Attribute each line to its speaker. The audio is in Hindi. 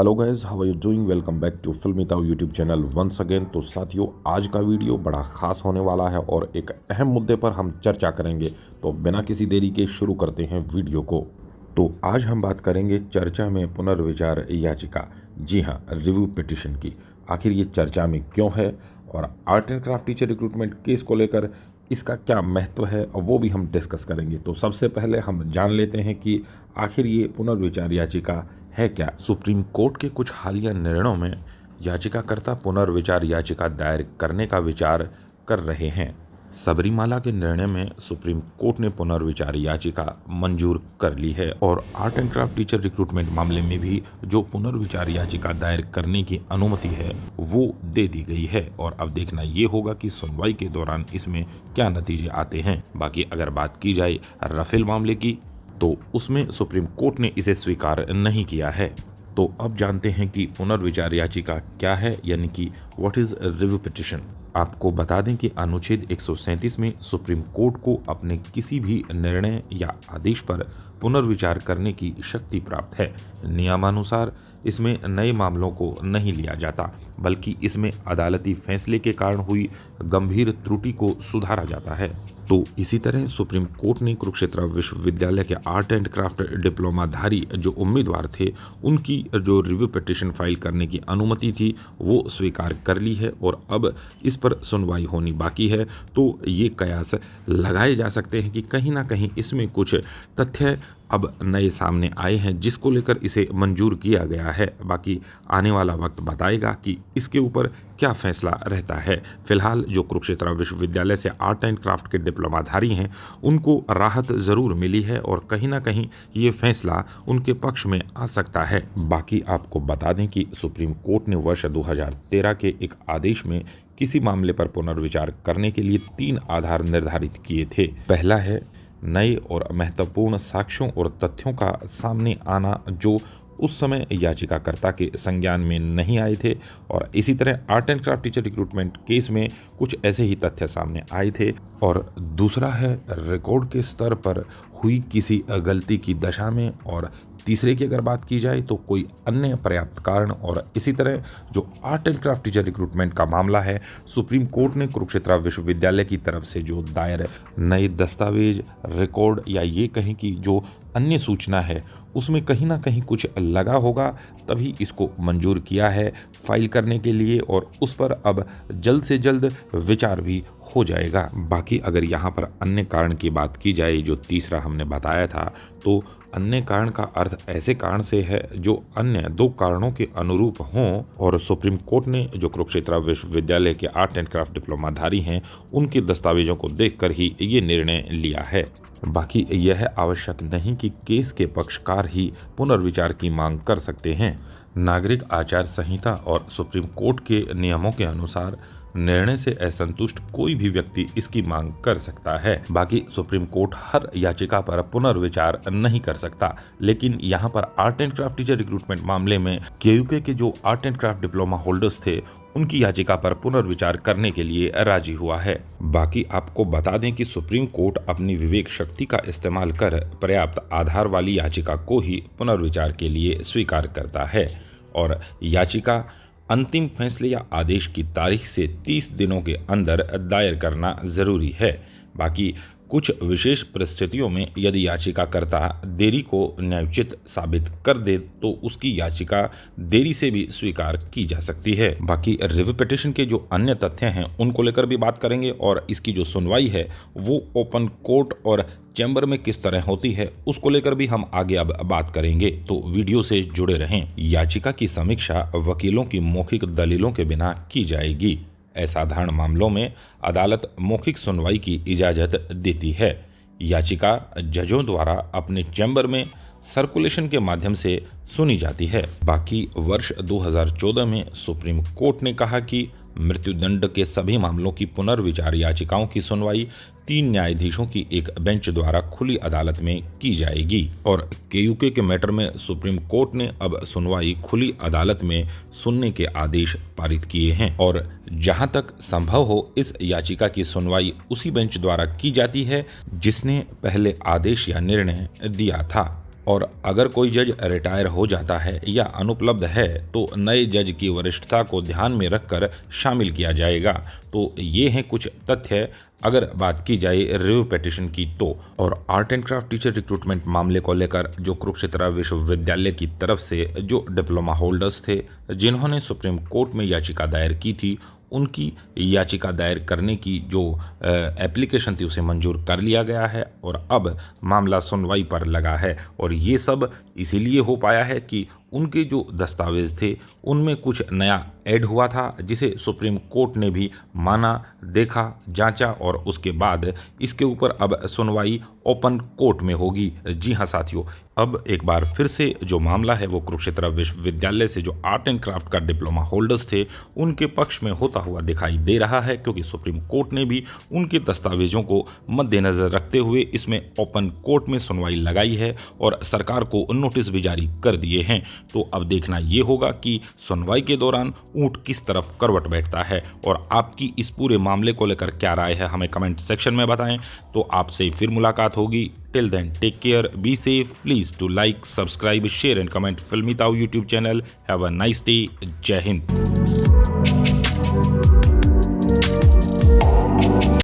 Speaker 1: Hello guys, how are you doing. Welcome back to Filmy Tau YouTube channel once again. तो साथियों, आज का वीडियो बड़ा ख़ास होने वाला है और एक अहम मुद्दे पर हम चर्चा करेंगे। तो बिना किसी देरी के शुरू करते हैं वीडियो को। तो आज हम बात करेंगे चर्चा में पुनर्विचार याचिका, जी हाँ, रिव्यू पिटिशन की। आखिर ये चर्चा में क्यों है और art and craft teacher recruitment case को लेकर इसका क्या महत्व है, और वो भी हम डिस्कस करेंगे। तो सबसे पहले हम जान लेते हैं कि आखिर ये पुनर्विचार याचिका है क्या। सुप्रीम कोर्ट के कुछ हालिया निर्णयों में याचिकाकर्ता पुनर्विचार याचिका दायर करने का विचार कर रहे हैं। सबरीमाला के निर्णय में सुप्रीम कोर्ट ने पुनर्विचार याचिका मंजूर कर ली है और art and craft teacher recruitment मामले में भी जो पुनर्विचार याचिका दायर करने की अनुमति है वो दे दी गई है। और अब देखना ये होगा कि सुनवाई के दौरान इसमें क्या नतीजे आते हैं। बाकी अगर बात की जाए राफेल मामले की, तो उसमें सुप्रीम कोर्ट ने इसे स्वीकार नहीं किया है। तो अब जानते हैं कि पुनर्विचार याचिका क्या है, यानी कि व्हाट इज रिव्यू पिटिशन। आपको बता दें कि अनुच्छेद 137 में सुप्रीम कोर्ट को अपने किसी भी निर्णय या आदेश पर पुनर्विचार करने की शक्ति प्राप्त है। नियमानुसार इसमें नए मामलों को नहीं लिया जाता, बल्कि इसमें अदालती फैसले के कारण हुई गंभीर त्रुटि को सुधारा जाता है। तो इसी तरह सुप्रीम कोर्ट ने कुरुक्षेत्र विश्वविद्यालय के आर्ट एंड क्राफ्ट डिप्लोमाधारी जो उम्मीदवार थे, उनकी जो रिव्यू पिटिशन फाइल करने की अनुमति थी वो स्वीकार कर ली है और अब इस पर सुनवाई होनी बाकी है। तो ये कयास लगाए जा सकते हैं कि कहीं ना कहीं इसमें कुछ तथ्य अब नए सामने आए हैं जिसको लेकर इसे मंजूर किया गया है। बाकी आने वाला वक्त बताएगा कि इसके ऊपर क्या फैसला रहता है। फिलहाल जो कुरुक्षेत्र विश्वविद्यालय से आर्ट एंड क्राफ्ट के डिप्लोमाधारी हैं, उनको राहत ज़रूर मिली है और कहीं ना कहीं ये फैसला उनके पक्ष में आ सकता है। बाकी आपको बता दें कि सुप्रीम कोर्ट ने वर्ष 2013 के एक आदेश में किसी मामले पर पुनर्विचार करने के लिए 3 आधार निर्धारित किए थे। पहला है नए और महत्वपूर्ण साक्ष्यों और तथ्यों का सामने आना जो उस समय याचिकाकर्ता के संज्ञान में नहीं आए थे, और इसी तरह art and craft teacher recruitment case में कुछ ऐसे ही तथ्य सामने आए थे। और दूसरा है रिकॉर्ड के स्तर पर हुई किसी गलती की दशा में, और तीसरे की अगर बात की जाए तो कोई अन्य पर्याप्त कारण। और इसी तरह जो art and craft teacher recruitment का मामला है, सुप्रीम कोर्ट ने कुरुक्षेत्र विश्वविद्यालय की तरफ से जो दायर नए दस्तावेज, रिकॉर्ड या ये कहें कि जो अन्य सूचना है उसमें कहीं ना कहीं कुछ लगा होगा, तभी इसको मंजूर किया है फाइल करने के लिए, और उस पर अब जल्द से जल्द विचार भी हो जाएगा। बाकी अगर यहाँ पर अन्य कारण की बात की जाए, जो तीसरा हमने बताया था, तो अन्य कारण का अर्थ ऐसे कारण से है जो अन्य 2 कारणों के अनुरूप हों, और सुप्रीम कोर्ट ने जो कुरुक्षेत्र विश्वविद्यालय के आर्ट एंड क्राफ्ट डिप्लोमाधारी हैं उनके दस्तावेजों को देखकर ही ये निर्णय लिया है। बाकी यह आवश्यक नहीं कि केस के पक्षकार ही पुनर्विचार की मांग कर सकते हैं। नागरिक आचार संहिता और सुप्रीम कोर्ट के नियमों के अनुसार निर्णय से असंतुष्ट कोई भी व्यक्ति इसकी मांग कर सकता है। बाकी सुप्रीम कोर्ट हर याचिका पर पुनर्विचार नहीं कर सकता, लेकिन यहाँ पर art and craft teacher recruitment मामले में केयूके के जो art and craft diploma holders थे, उनकी याचिका पर पुनर्विचार करने के लिए राजी हुआ है। बाकी आपको बता दें कि सुप्रीम कोर्ट अपनी विवेक शक्ति का इस्तेमाल कर पर्याप्त आधार वाली याचिका को ही पुनर्विचार के लिए स्वीकार करता है, और याचिका अंतिम फैसले या आदेश की तारीख से 30 दिनों के अंदर दायर करना जरूरी है। बाकी कुछ विशेष परिस्थितियों में यदि याचिकाकर्ता देरी को न्यायोचित साबित कर दे तो उसकी याचिका देरी से भी स्वीकार की जा सकती है। बाकी रिव्यू पिटिशन के जो अन्य तथ्य हैं उनको लेकर भी बात करेंगे, और इसकी जो सुनवाई है वो ओपन कोर्ट और चैम्बर में किस तरह होती है उसको लेकर भी हम आगे अब बात करेंगे। तो वीडियो से जुड़े रहें। याचिका की समीक्षा वकीलों की मौखिक दलीलों के बिना की जाएगी। असाधारण मामलों में अदालत मौखिक सुनवाई की इजाज़त देती है। याचिका जजों द्वारा अपने चैम्बर में सर्कुलेशन के माध्यम से सुनी जाती है। बाकी वर्ष 2014 में सुप्रीम कोर्ट ने कहा कि मृत्युदंड के सभी मामलों की पुनर्विचार याचिकाओं की सुनवाई 3 न्यायाधीशों की एक बेंच द्वारा खुली अदालत में की जाएगी, और केयूके के मैटर में सुप्रीम कोर्ट ने अब सुनवाई खुली अदालत में सुनने के आदेश पारित किए हैं, और जहां तक संभव हो इस याचिका की सुनवाई उसी बेंच द्वारा की जाती है जिसने पहले आदेश या निर्णय दिया था। और अगर कोई जज रिटायर हो जाता है या अनुपलब्ध है तो नए जज की वरिष्ठता को ध्यान में रखकर शामिल किया जाएगा। तो ये हैं कुछ तथ्य अगर बात की जाए रिव्यू पिटीशन की तो। और art and craft teacher recruitment मामले को लेकर जो कुरुक्षेत्र विश्वविद्यालय की तरफ से जो डिप्लोमा होल्डर्स थे जिन्होंने सुप्रीम कोर्ट में याचिका दायर की थी, उनकी याचिका दायर करने की जो एप्लीकेशन थी उसे मंजूर कर लिया गया है और अब मामला सुनवाई पर लगा है। और ये सब इसीलिए हो पाया है कि उनके जो दस्तावेज थे उनमें कुछ नया ऐड हुआ था जिसे सुप्रीम कोर्ट ने भी माना, देखा, जांचा और उसके बाद इसके ऊपर अब सुनवाई ओपन कोर्ट में होगी। जी हाँ साथियों, अब एक बार फिर से जो मामला है वो कुरुक्षेत्र विश्वविद्यालय से जो आर्ट एंड क्राफ्ट का डिप्लोमा होल्डर्स थे उनके पक्ष में होता हुआ दिखाई दे रहा है, क्योंकि सुप्रीम कोर्ट ने भी उनके दस्तावेजों को मद्देनजर रखते हुए इसमें ओपन कोर्ट में सुनवाई लगाई है और सरकार को नोटिस भी जारी कर दिए हैं। तो अब देखना ये होगा कि सुनवाई के दौरान ऊंट किस तरफ करवट बैठता है। और आपकी इस पूरे मामले को लेकर क्या राय है हमें कमेंट सेक्शन में बताएं। तो आपसे फिर मुलाकात होगी। Till then take care, be safe, please to like, subscribe, share and comment Filmy Tau YouTube channel. Have a nice day. जय हिंद।